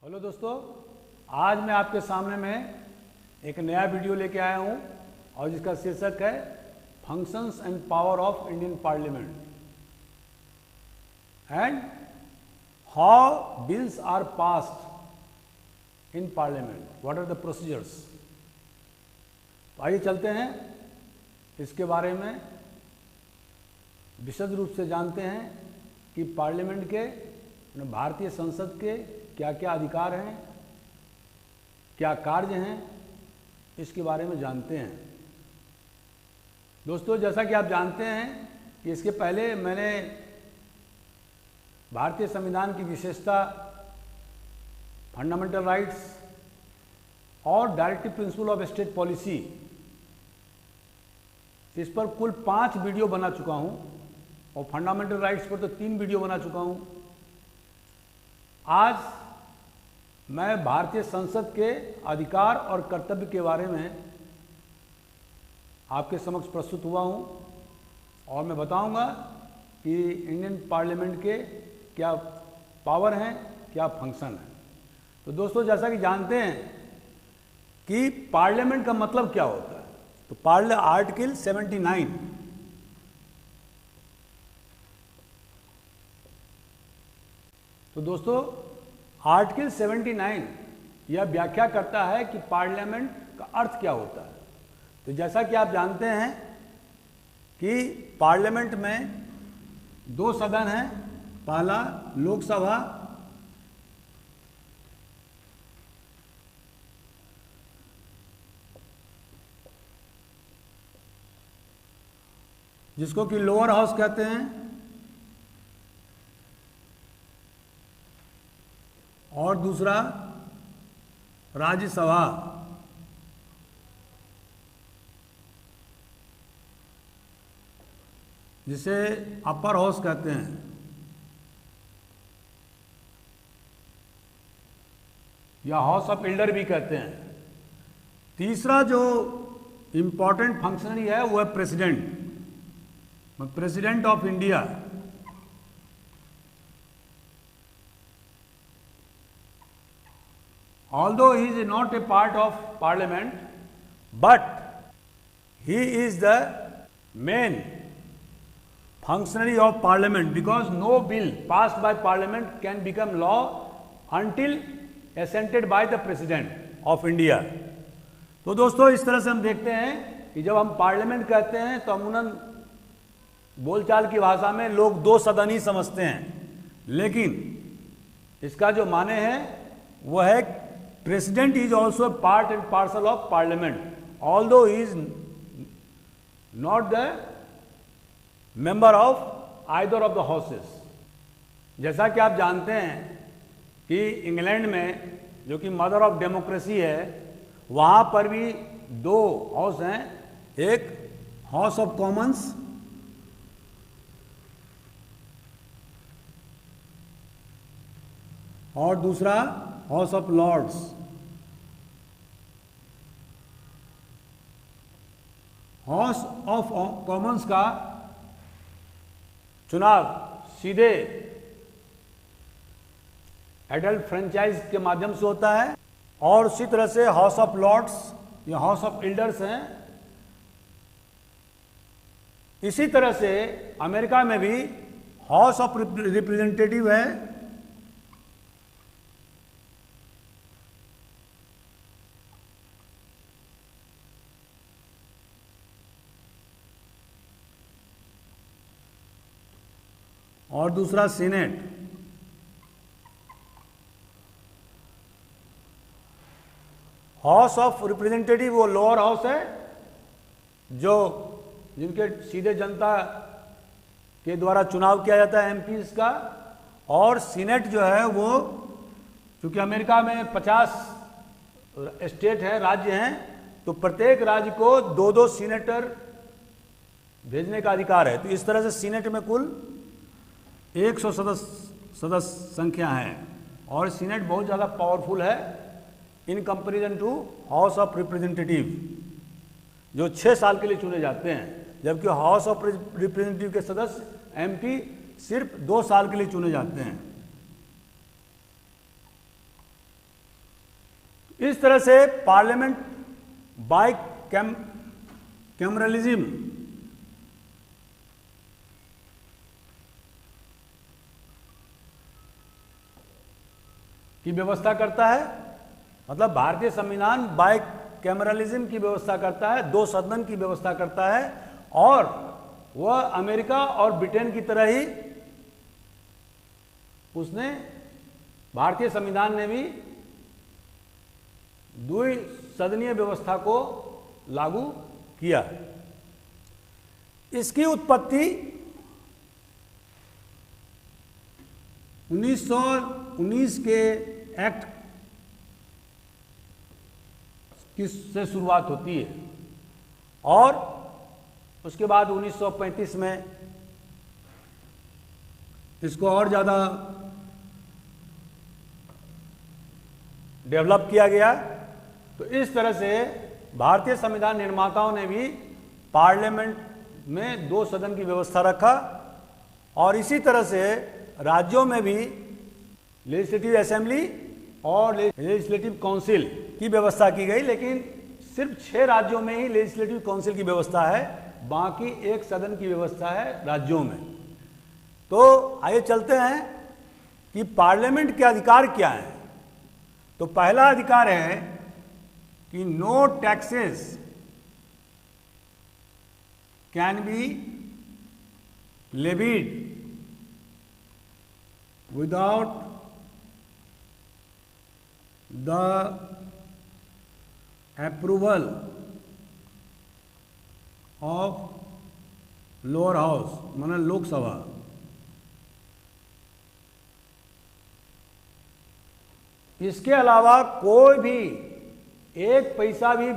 Hello दोस्तों, आज मैं आपके सामने में एक नया वीडियो लेके आया हूं और जिसका शीर्षक है functions and power of Indian parliament and how bills are passed in parliament, what are the procedures. तो आइए चलते हैं, इसके बारे में विशद रूप से जानते हैं कि पार्लियामेंट के, भारतीय संसद के क्या क्या अधिकार हैं, क्या कार्य हैं, इसके बारे में जानते हैं। दोस्तों, जैसा कि आप जानते हैं कि इसके पहले मैंने भारतीय संविधान की विशेषता, फंडामेंटल राइट्स और directive principle of state policy, इस पर कुल 5 वीडियो बना चुका हूं और फंडामेंटल राइट्स पर तो 3 वीडियो बना चुका हूं। आज मैं भारतीय संसद के अधिकार और कर्तव्य के बारे में आपके समक्ष प्रस्तुत हुआ हूं और मैं बताऊंगा कि इंडियन पार्लियामेंट के क्या पावर हैं, क्या फंक्शन है। तो दोस्तों, जैसा कि जानते हैं कि पार्लियामेंट का मतलब क्या होता है, तो आर्टिकल 79 तो दोस्तों आर्टिकल 79 यह व्याख्या करता है कि पार्लियामेंट का अर्थ क्या होता है। तो जैसा कि आप जानते हैं कि पार्लियामेंट में 2 सदन हैं। पहला लोकसभा जिसको कि लोअर हाउस कहते हैं, और दूसरा राज्यसभा जिसे अपर हाउस कहते हैं। या हाउस ऑफ एल्डर भी कहते हैं। तीसरा जो इंपॉर्टेंट फंक्शनरी है वो है president of India. Although he is not a part of parliament, but he is the main functionary of parliament, because no bill passed by parliament can become law until assented by the president of India. तो दोस्तों, इस तरह से हम देखते हैं कि जब हम पार्लियामेंट कहते हैं तो अमूमन बोलचाल की भाषा में लोग 2 सदन ही समझते हैं, लेकिन इसका जो माने है वह है President is also a part and parcel of parliament, although he is not the member of either of the houses. जैसा कि आप जानते हैं कि इंग्लैंड में, जो कि मदर ऑफ डेमोक्रेसी है, वहाँ पर भी 2 हाउस हैं। एक हाउस ऑफ कॉमन्स और दूसरा House of Lords. House of Commons का चुनाव सीधे एडल्ट फ्रेंचाइज के माध्यम से होता है, और उसी तरह से हाउस ऑफ लॉर्ड्स या हाउस ऑफ एल्डर्स हैं। इसी तरह से अमेरिका में भी हाउस ऑफ रिप्रेजेंटेटिव है, और दूसरा सीनेट। हाउस ऑफ रिप्रेजेंटेटिव वो लोअर हाउस है, जिनके सीधे जनता के द्वारा चुनाव किया जाता है, एमपीज का। और सीनेट जो है वो, क्योंकि अमेरिका में 50 स्टेट हैं, राज्य हैं, तो प्रत्येक राज्य को 2-2 सीनेटर भेजने का अधिकार है। तो इस तरह से सीनेट में कुल 100 सदस्य संख्या है, और सीनेट बहुत ज़्यादा पावरफुल है in comparison to House of Representative, जो 6 साल के लिए चुने जाते हैं, जबकि हाउस ऑफ रिप्रेजेंटेटिव के सदस्य एमपी सिर्फ 2 साल के लिए चुने जाते हैं। इस तरह से पार्लियामेंट बाय कैमरलिज्म की व्यवस्था करता है, मतलब भारतीय संविधान बाय कैमरलिज्म की व्यवस्था करता है, दो सदन की व्यवस्था करता है, और वह अमेरिका और ब्रिटेन की तरह ही उसने भारतीय संविधान ने भी द्विसदनीय व्यवस्था को लागू किया। इसकी उत्पत्ति 1919 के एक्ट से शुरुआत होती है और उसके बाद 1935 में इसको और ज़्यादा डेवलप किया गया। तो इस तरह से भारतीय संविधान निर्माताओं ने भी पार्लियामेंट में दो सदन की व्यवस्था रखा और इसी तरह से राज्यों में भी लेजिस्लेटिव असेंबली और लेजिस्लेटिव काउंसिल की व्यवस्था की गई, लेकिन सिर्फ 6 राज्यों में ही लेजिस्लेटिव काउंसिल की व्यवस्था है, बाकी एक सदन की व्यवस्था है राज्यों में। तो आइए चलते हैं कि पार्लियामेंट के अधिकार क्या हैं। तो पहला अधिकार है कि no taxes can be levied without the approval of lower house, मतलब लोकसभा। इसके अलावा कोई भी एक पैसा भी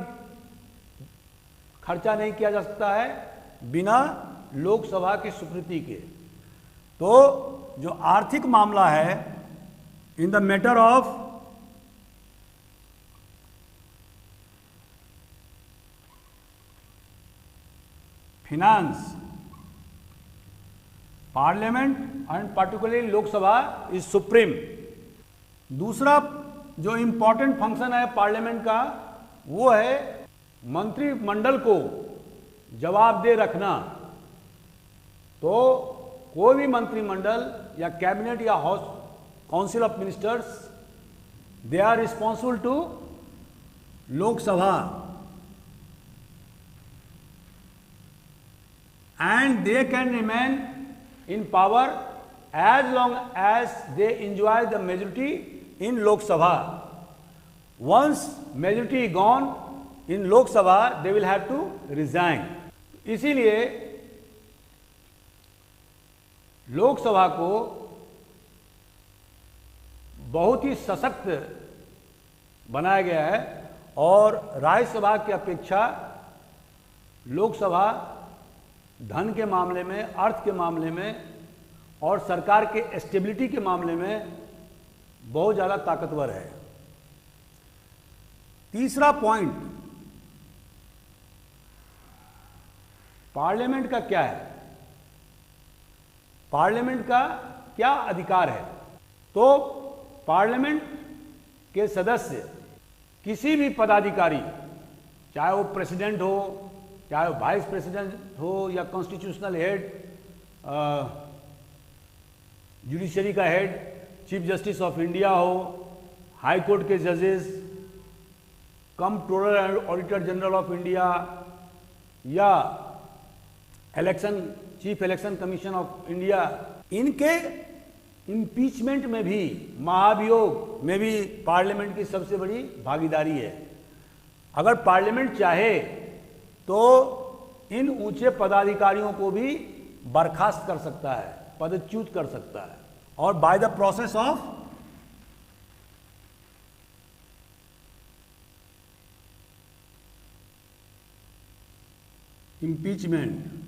खर्चा नहीं किया जा सकता है बिना लोकसभा की स्वीकृति के। तो जो आर्थिक मामला है, in the matter of finance, parliament and particularly Lok Sabha is supreme. दूसरा जो इंपॉर्टेंट फंक्शन है पार्लियामेंट का, वो है मंत्रिमंडल को जवाबदेह रखना। तो कोई भी मंत्रिमंडल या कैबिनेट या house council of ministers, they are responsible to Lok Sabha and they can remain in power as long as they enjoy the majority in Lok Sabha. Once majority gone in Lok Sabha, they will have to resign. इसीलिए लोकसभा को बहुत ही सशक्त बनाया गया है और राज्यसभा की अपेक्षा लोकसभा धन के मामले में, अर्थ के मामले में और सरकार के स्टेबिलिटी के मामले में बहुत ज़्यादा ताकतवर है। तीसरा पॉइंट, पार्लियामेंट का क्या है, पार्लियामेंट का क्या अधिकार है। तो पार्लियामेंट के सदस्य किसी भी पदाधिकारी, चाहे वो प्रेसिडेंट हो, चाहे वो वाइस प्रेसिडेंट हो या कॉन्स्टिट्यूशनल हेड, जुडिशरी का head, chief justice of India हो, हाई कोर्ट के जजेस, controller and auditor general of India या chief election commission of India, इनके इम्पीचमेंट में भी, महाभियोग में भी पार्लियामेंट की सबसे बड़ी भागीदारी है। अगर पार्लियामेंट चाहे तो इन ऊंचे पदाधिकारियों को भी बर्खास्त कर सकता है, पदच्युत कर सकता है, और by the process of impeachment.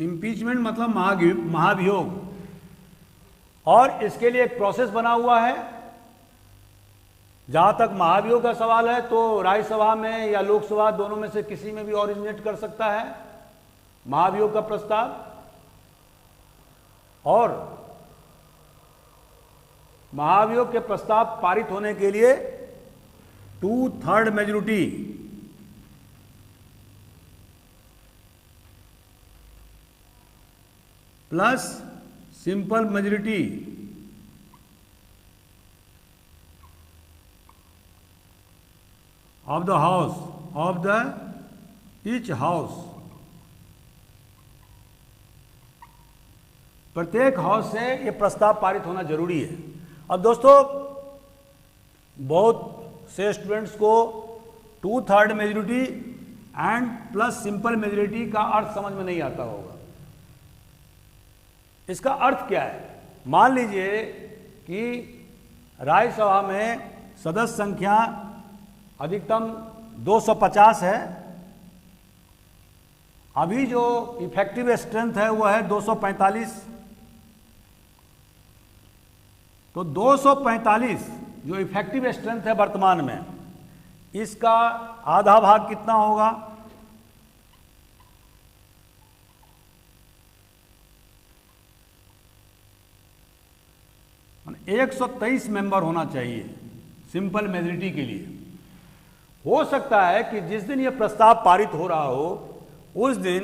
Impeachment मतलब महाभियोग, और इसके लिए एक प्रोसेस बना हुआ है। जहां तक महाभियोग का सवाल है तो राज्यसभा में या लोकसभा दोनों में से किसी में भी ओरिजिनेट कर सकता है, महाभियोग का प्रस्ताव और महाभियोग के प्रस्ताव पारित होने के लिए 2/3 majority plus simple majority of the house of the each house, प्रत्येक हाउस से ये प्रस्ताव पारित होना जरूरी है। अब दोस्तों, बहुत से स्टूडेंट्स को 2/3 majority and plus simple majority का अर्थ समझ में नहीं आता होगा। इसका अर्थ क्या है? मान लीजिए कि राज्यसभा में सदस्य संख्या अधिकतम 250 है, अभी जो इफेक्टिव स्ट्रेंथ है वो है 245। तो 245 जो इफेक्टिव स्ट्रेंथ है वर्तमान में, इसका आधा भाग कितना होगा? माने 123 मेंबर होना चाहिए सिंपल मेजॉरिटी के लिए। हो सकता है कि जिस दिन यह प्रस्ताव पारित हो रहा हो उस दिन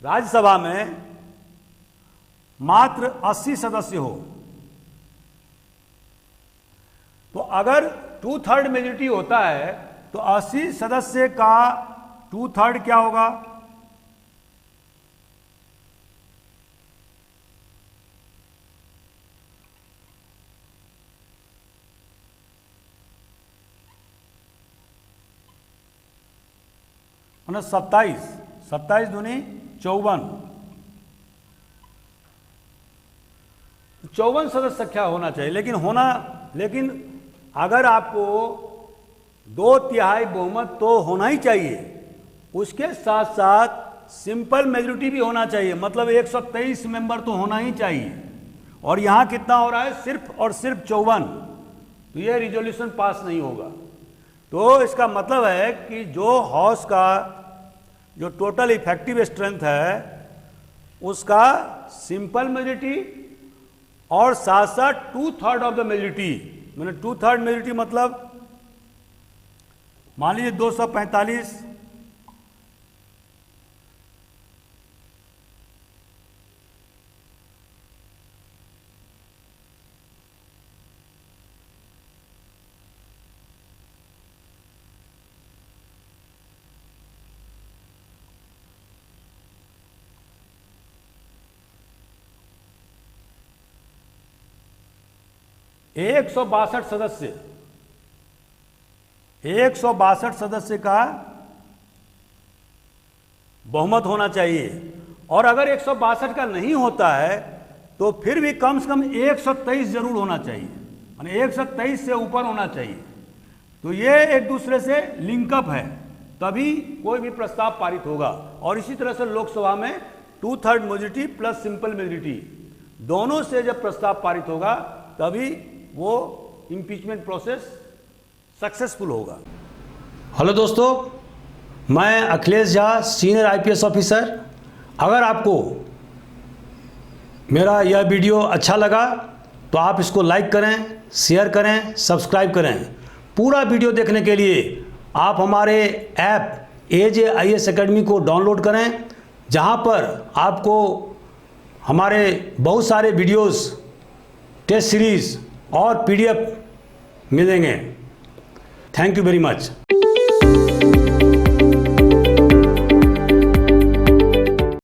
राज्यसभा में मात्र 80 सदस्य हो। तो अगर 2/3 मेजॉरिटी होता है तो 80 सदस्य का 2/3 क्या होगा? मतलब 27 दूनी 54, 54 सदस्य संख्या होना चाहिए। लेकिन अगर आपको 2/3 बहुमत तो होना ही चाहिए, उसके साथ साथ सिंपल मेजॉरिटी भी होना चाहिए, मतलब 123 मेंबर तो होना ही चाहिए। और यहां कितना हो रहा है? सिर्फ और सिर्फ 54। तो यह रिजोल्यूशन पास नहीं होगा। तो इसका मतलब है कि जो हाउस का जो टोटल इफेक्टिव स्ट्रेंथ है उसका सिंपल मेजॉरिटी और साथ साथ 2/3 ऑफ द मेजॉरिटी, मैंने 2/3 मेजॉरिटी मतलब मान लीजिए 245 162 सदस्य का बहुमत होना चाहिए। और अगर 162 का नहीं होता है तो फिर भी कम से कम 123 जरूर होना चाहिए, यानी 123 से ऊपर होना चाहिए। तो ये एक दूसरे से लिंकअप है, तभी कोई भी प्रस्ताव पारित होगा। और इसी तरह से लोकसभा में 2/3 मेजॉरिटी प्लस सिंपल मेजॉरिटी दोनों से जब प्रस्ताव पारित होगा तभी वो इम्पीचमेंट प्रोसेस सक्सेसफुल होगा। हेलो दोस्तों, मैं Akhilesh Jha, senior IPS officer. अगर आपको मेरा यह वीडियो अच्छा लगा तो आप इसको लाइक करें, शेयर करें, सब्सक्राइब करें। पूरा वीडियो देखने के लिए आप हमारे ऐप AJIS अकेडमी को डाउनलोड करें, जहां पर आपको हमारे बहुत सारे वीडियोस, टेस्ट सीरीज़ और PDF मिलेंगे। Thank you very much.